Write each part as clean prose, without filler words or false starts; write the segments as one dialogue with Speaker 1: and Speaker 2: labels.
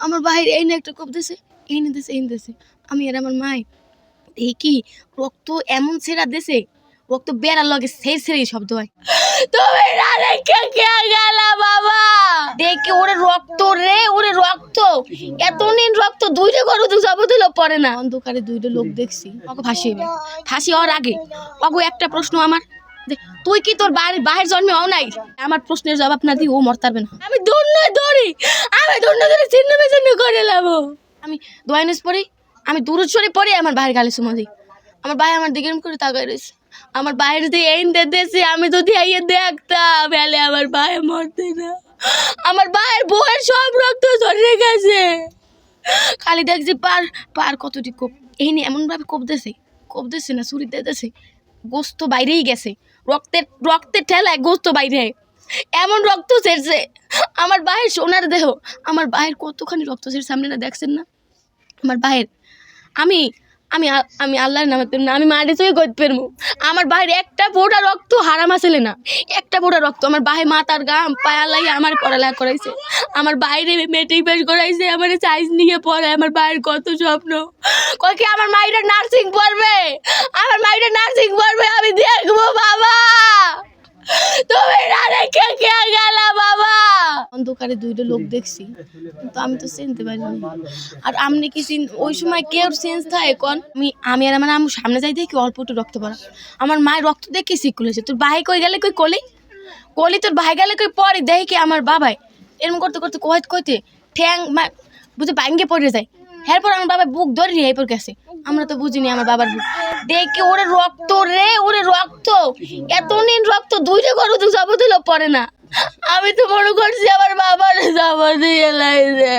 Speaker 1: আমার বাহির এই না একটা কোপ দিছে, এই না দিছে, এই না দিছে। আমি আর আমার মাই দেখি রক্ত এমন ছেড়া দিছে, রক্ত বেড়ার লগে সেই ছেড়েই শব্দ হয়। তুমি না রেখে কে গেলা বাবা? দেখি ওরে রক্ত রে, ওরে রক্ত, এতদিন রক্ত দুইটা গরু তো সব দিল পড়ে না। অন্ধকারে দুইটা লোক দেখছি, ওকে ফাঁসি হবে। ফাঁসি হওয়ার আগে ওকে একটা প্রশ্ন আমার, তুই কি তোর বাহির জন্মে হও নাই? আমার প্রশ্নের জবাব না দিই ও মরতে পারবে না। আমি দৌড়ি, আমি দৌড়ে ছিন্ন বিচ্ছিন্ন করে লাবো। আমি দোয়াইনিস পড়ি, আমি দুরুদ শরীফ পড়ি, আমার ভাইয়ের গালে চুমা দিই। আমার ভাই আমার দিকে করে তাকায় রয়েছে। আমার ভাইয়ের দিয়ে এই দেশে আমি যদি আইয়ে দেখতাম ফেলে আমার ভাই মরতে না। আমার ভাইয়ের বউয়ের সব রক্ত ঝরে গেছে। খালি দেখছি পার কতটি কোপ, এই নিয়ে এমনভাবে কোপ দিয়েছে না, ছুরি দিতেছে, গোস্ত বাইরেই গেছে, রক্তের ঠেলায় গোস্ত বাইরে, এমন রক্ত ছেড়ছে। আমার ভাইয়ের সোনার দেহ, আমার ভাইয়ের কতখানি রক্ত ছেড়ছে আপনারা দেখছেন না? আমার ভাইয়ের আমি আমি আমি আল্লাহর নামে না, আমি মাটি চুই করতে পারবো। আমার ভাইয়ের একটা ফোঁটা রক্ত হারাম আসলে না, একটা ফোঁটা রক্ত। আমার ভাই মাথার গাম পায়া লাগে আমার পড়ালেখা করাইছে, আমার বাইরে মেট্রিক পাস করাইছে, আমার সাইজ নিয়ে পড়ে। আমার ভাইয়ের কত স্বপ্ন, কয় কি আমার মাইরা নার্সিং পড়বে, আমার মাইরা নার্সিং পড়বে, আমি দেখবো বাবা। তুমি না রেখে কে গেলা বাবা? অন্ধকারে দুইটা লোক দেখছি, কিন্তু আমি তো চিনতে পারিনি। আর আমনি কি ওই সময় কেউ চেঞ্জ থাকে এখন? আমি আর আমার আম্মু সামনে যাই দেখি অল্প একটু রক্ত পড়া। আমার মায়ের রক্ত দেখে শিকুল হয়েছে, তোর ভাই কই গেলে কই কলি তোর ভাই গেলে কই পরে দেখি আমার বাবাই এরকম করতে করতে কইতে ঠ্যাং বুঝে ভাঙ্গে পড়ে যায়। এরপর আমার বাবা বুক ধরে এরপর গেছে, আমরা তো বুঝিনি আমার বাবার বুক দেখে ওরে রক্ত রে, ওরে রক্ত, এতদিন রক্ত দুইটা গরু তো সব দিল পড়ে না। আমি তো মনে করছি আমার বাবার যাবো দিয়ে লাইছে,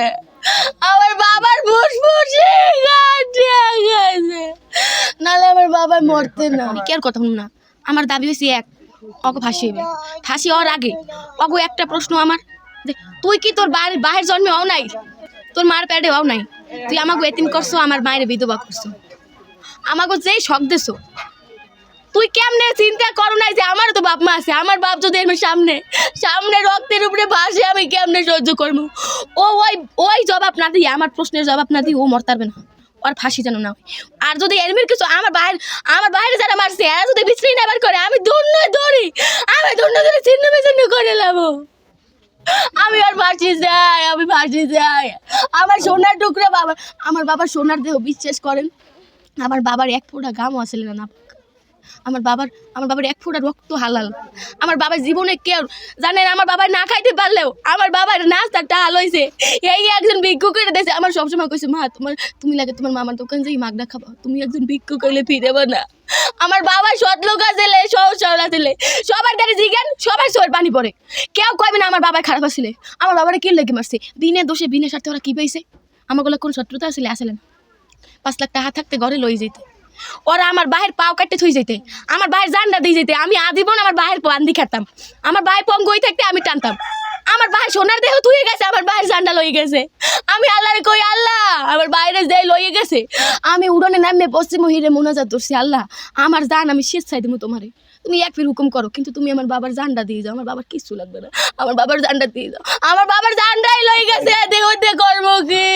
Speaker 1: আমার বাবার ফুসফুসে গেছে, নাহলে আমার বাবা মরতে না। কি আর কথা না, আমার দাবি হয়েছে এক, ওকে ফাঁসি হবে। ফাঁসি হওয়ার আগে ওকে একটা প্রশ্ন আমার, তুই কি তোর বাহির জন্মে হও নাই? তোর মার পেটে হও নাই? তুই আমাকে এতিম করছো, আমার মায়ের বিধবা করছো, আমাকে যেই শখ দিছো, তুই কেমনে চিন্তা করো নাই যে আমারও তো বাপ মা আছে? আমার বাপ যদি এর সামনে রক্তের উপরে ভাসে, আমি কেমনে সহ্য করবো? ওই জবাব না দিয়ে, আমার প্রশ্নের জবাব না দিয়ে ও মরতে পারবে না, ওর ফাঁসি যেন না হয়। আর যদি এরমির কিছু আমার বাইরে যারা মারছে এরা যদি বিশ্রী নেবার করে, আমি দৌড়ি, আমি দৌড়ে ছিন্ন বিচ্ছিন্ন করে লাবো। আমি আর ফাঁসি যাই, আমি ফাঁসি যাই। আমার সোনার টুকরা বাবা, আমার বাবার সোনার দেহ, বিশ্বাস করেন আমার বাবার এক ফোঁটা গামও আসলে না। আমার বাবার এক ফোঁটা রক্ত হালাল। আমার বাবার জীবনে কেউ জানেন, আমার বাবা না খাইতে পারলেও আমার বাবার নাস্তাটা হাল হয়েছে এই একজন ভিক্ষু করে দিয়েছে। আমার সবসময় কইছে, মা তুমি লাগে তোমার মামার দোকান যাই মাগনা খাবা, তুমি একজন ভিক্ষু করলে ফিরেব না। আমার বাবা সৎ লোক ছেলে, সহজ সরলা ছেলে, সবার দ্বারা জিজ্ঞান, সবার চোর পানি পড়ে, কেউ কইবে না আমার বাবার খারাপ আসলে। আমার বাবারে কি লেগে মারছে, বিনে দোষে বিনে স্বার্থে ওরা কি পেয়েছে? আমার গুলো কোন শত্রুতা আসলে আসলে না। 5 লাখ টাকা থাকতে ঘরে লই যেতে, ওরা আমার বাহের পাও কাটতে থই যেতে, আমার বাহের জান্ডা দিয়ে যেতে, আমি আজীবন আমার বাহের বান্দি খেতাম, আমার বাহের পঙ্গই থাকতে আমি টানতাম। আমার বাহের সোনার দেহ থুয়ে গেছে, আমার বাহের জান্ডা লই গেছে। আমি আল্লাহরে কই, আল্লাহ আমার বাইরে যাই লইয়ে গেছে, আমি উড়নে নামে পশ্চিম হিরে মোনাজাত ধরছি, আল্লাহ আমার জান আমি স্বেচ্ছায় দেবো তোমারে, তুমি এক ফির হুকুম করো, কিন্তু তুমি আমার বাবার জান্ডা দিয়ে যাও, আমার বাবার কিচ্ছু লাগবে না, আমার বাবার জান্ডা দিয়ে যাও। আমার বাবার জান্ডাই লই গেছে, দেহ করবো কি?